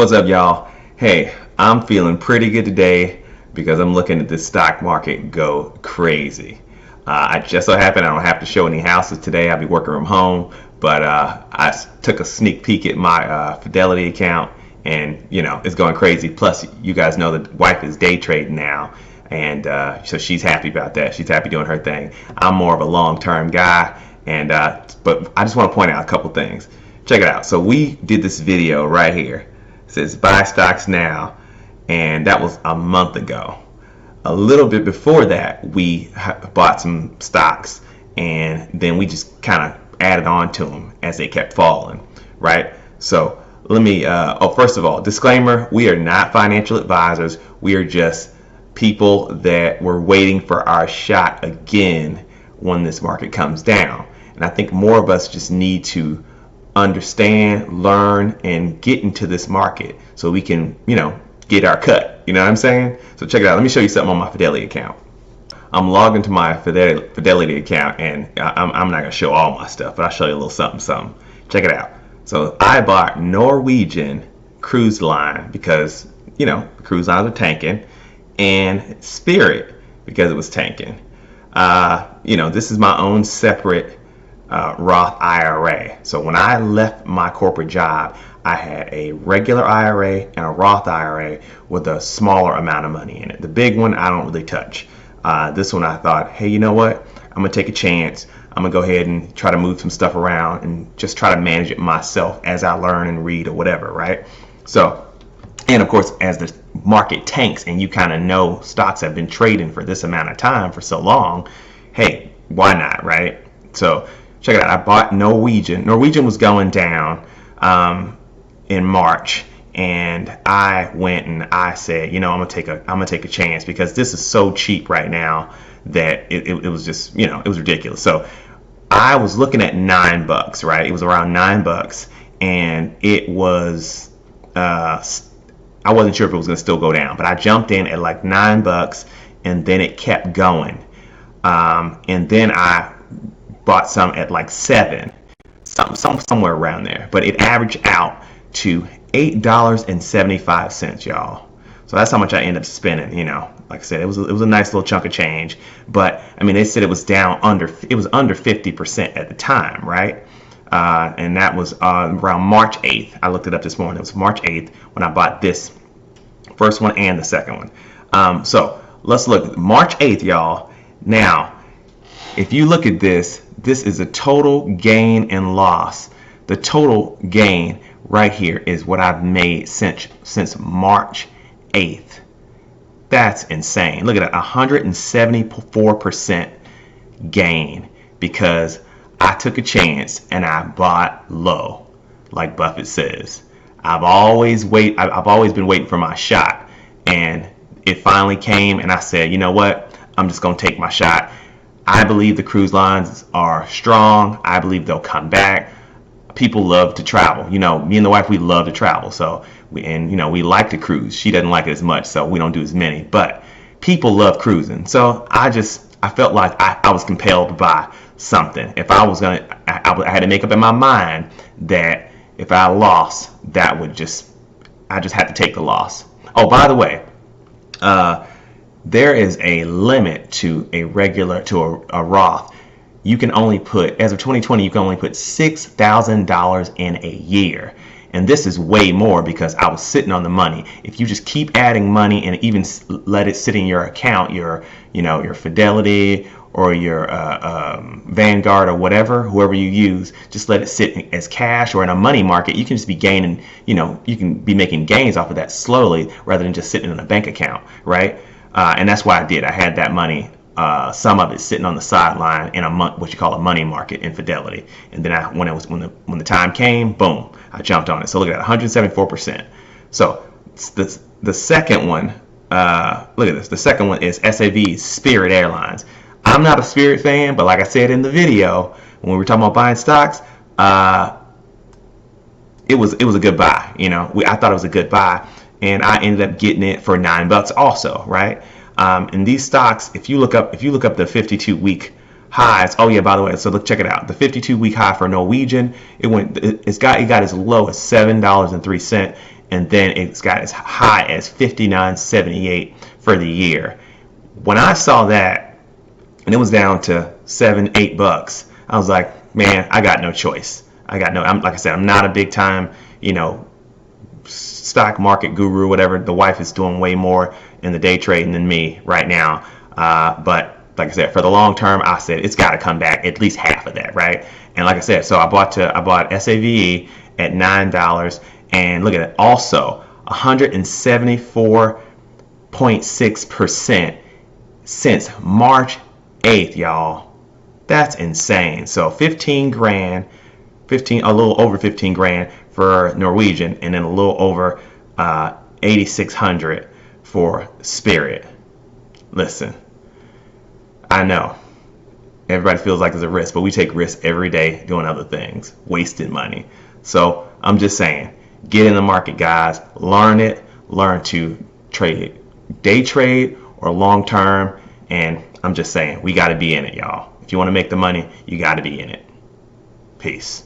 What's up, y'all? Hey, I'm feeling pretty good today because I'm looking at this stock market go crazy. I just so happen I don't have to show any houses today. I'll be working from home, but I took a sneak peek at my Fidelity account, and it's going crazy. Plus, you guys know that wife is day trading now, and so she's happy about that. She's happy doing her thing. I'm more of a long-term guy, and but I just want to point out a couple things. Check it out. So we did this video right here. It says buy stocks now, and that was a month ago. A little bit before that, we bought some stocks, and then we just kind of added on to them as they kept falling, right? So let me, first of all, disclaimer, we are not financial advisors. We are just people that were waiting for our shot again when this market comes down. And I think more of us just need to understand, learn, and get into this market so we can, get our cut. You know what I'm saying? So check it out. Let me show you something on my Fidelity account. I'm logged into my Fidelity account, and I'm not going to show all my stuff, but I'll show you a little something. Check it out. So I bought Norwegian Cruise Line because, the cruise lines are tanking, and Spirit because it was tanking. This is my own separate Roth IRA. So when I left my corporate job, I had a regular IRA and a Roth IRA with a smaller amount of money in it. The big one I don't really touch. This one I thought, hey, you know what? I'm gonna take a chance. I'm gonna go ahead and try to move some stuff around and just try to manage it myself as I learn and read or whatever, right? So, and of course, as the market tanks and you kind of know stocks have been trading for this amount of time for so long, hey, why not, right? So check it out. I bought Norwegian. Norwegian was going down in March, and I went and I said, I'm gonna take a chance because this is so cheap right now that it was just, it was ridiculous. So I was looking at $9, right? It was around $9, and it was I wasn't sure if it was gonna still go down, but I jumped in at like $9, and then it kept going, and then I bought some at like $7, somewhere around there, but it averaged out to $8.75, y'all. So that's how much I ended up spending. Like I said, it was a nice little chunk of change, but I mean, they said it was under 50% at the time, right? And that was around March 8th. I looked it up this morning. It was March 8th when I bought this first one and the second one. So let's look. March 8th, y'all. Now, if you look at this is a total gain and loss. The total gain right here is what I've made since March 8th. That's insane. Look at that, 174% gain because I took a chance and I bought low, like Buffett says. I've always been waiting for my shot, and it finally came, and I said, you know what? I'm just gonna take my shot. I believe the cruise lines are strong. I believe they'll come back. People love to travel. Me and the wife, we love to travel. So we like to cruise. She doesn't like it as much, so we don't do as many. But people love cruising. So I felt like I was compelled to buy something. If I was I had to make up in my mind that if I lost, I just had to take the loss. Oh, by the way, there is a limit to a Roth. You can only put, as of 2020, you can only put $6,000 in a year. And this is way more because I was sitting on the money. If you just keep adding money and even let it sit in your account, your Fidelity or your Vanguard or whoever you use, just let it sit as cash or in a money market. You can just be gaining, you can be making gains off of that slowly rather than just sitting in a bank account, right? And that's why I did. I had that money. Some of it sitting on the sideline in what you call a money market in Fidelity, and then when the time came, boom, I jumped on it. So look at that, 174%. So the second one, look at this. The second one is SAV, Spirit Airlines. I'm not a Spirit fan, but like I said in the video when we were talking about buying stocks, it was a good buy. I thought it was a good buy, and I ended up getting it for $9 also, right? And these stocks, if you look up the 52-week highs. Oh yeah, by the way, so look, check it out. The 52-week high for Norwegian, it got as low as $7.03, and then it's got as high as 59.78 for the year. When I saw that, and it was down to $7-8, I was like, man, I got no choice. Like I said, I'm not a big time, stock market guru, whatever. The wife is doing way more in the day trading than me right now. But like I said, for the long term, I said it's got to come back at least half of that, right? And like I said, so I bought SAVE at $9, and look at it, also 174.6% since March 8th, y'all. That's insane. So 15 grand, a little over 15 grand for Norwegian, and then a little over 8,600 for Spirit. Listen, I know everybody feels like there's a risk, but we take risks every day doing other things, wasting money. So I'm just saying, get in the market, guys. Learn it. Learn to trade, day trade or long term. And I'm just saying, we got to be in it, y'all. If you want to make the money, you got to be in it. Peace.